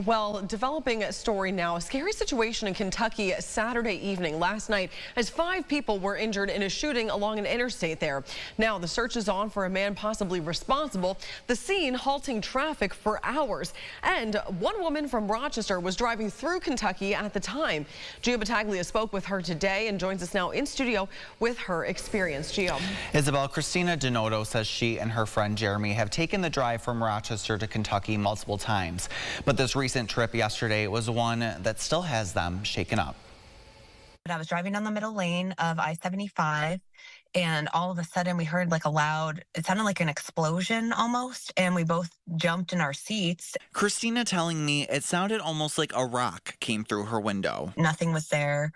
Well, developing a story now. A scary situation in Kentucky Saturday evening last night as 5 people were injured in a shooting along an interstate there. Now the search is on for a man possibly responsible. The scene halting traffic for hours. And one woman from Rochester was driving through Kentucky at the time. Gio Battaglia spoke with her today and joins us now in studio with her experience. Gio. Isabel, Christina Donato says she and her friend Jeremy have taken the drive from Rochester to Kentucky multiple times. But this recent trip yesterday was one that still has them shaken up. I was driving down the middle lane of I-75, and all of a sudden we heard like a loud, it sounded like an explosion almost, and we both jumped in our seats. Christina telling me it sounded almost like a rock came through her window. Nothing was there.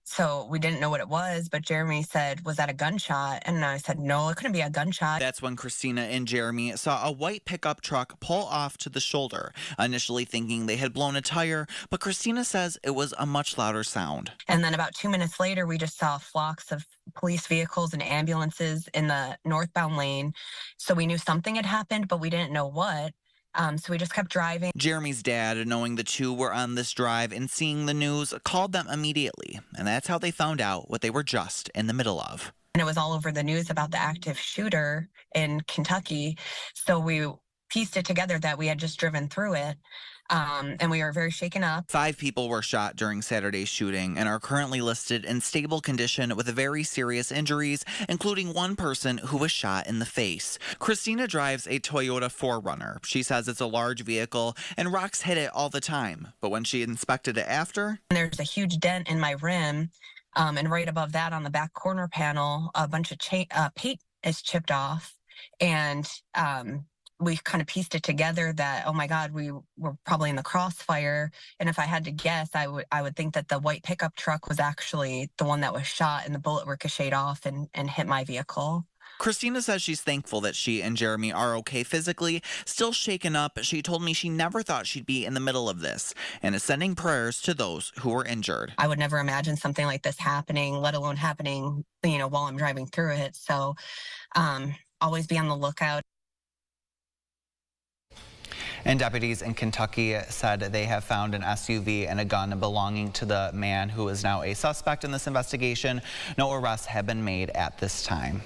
So we didn't know what it was, but Jeremy said, was that a gunshot? And I said, no, it couldn't be a gunshot. That's when Christina and Jeremy saw a white pickup truck pull off to the shoulder, initially thinking they had blown a tire, but Christina says it was a much louder sound. And then about 2 minutes later, we just saw flocks of police vehicles and ambulances in the northbound lane. So we knew something had happened, but we didn't know what. So we just kept driving. Jeremy's dad, knowing the two were on this drive and seeing the news, called them immediately. And that's how they found out what they were just in the middle of. And it was all over the news about the active shooter in Kentucky. So we pieced it together that we had just driven through it. And we were very shaken up. 5 people were shot during Saturday's shooting and are currently listed in stable condition with very serious injuries, including one person who was shot in the face. Christina drives a Toyota 4Runner. She says it's a large vehicle and rocks hit it all the time. But when she inspected it after, there's a huge dent in my rim. And right above that on the back corner panel, a bunch of paint is chipped off. And we kind of pieced it together that, oh my God, we were probably in the crossfire. And if I had to guess, I would think that the white pickup truck was actually the one that was shot and the bullet ricocheted off and hit my vehicle. Christina says she's thankful that she and Jeremy are okay physically, still shaken up. She told me she never thought she'd be in the middle of this and is sending prayers to those who were injured. I would never imagine something like this happening, let alone happening, while I'm driving through it. So always be on the lookout. And deputies in Kentucky said they have found an SUV and a gun belonging to the man who is now a suspect in this investigation. No arrests have been made at this time.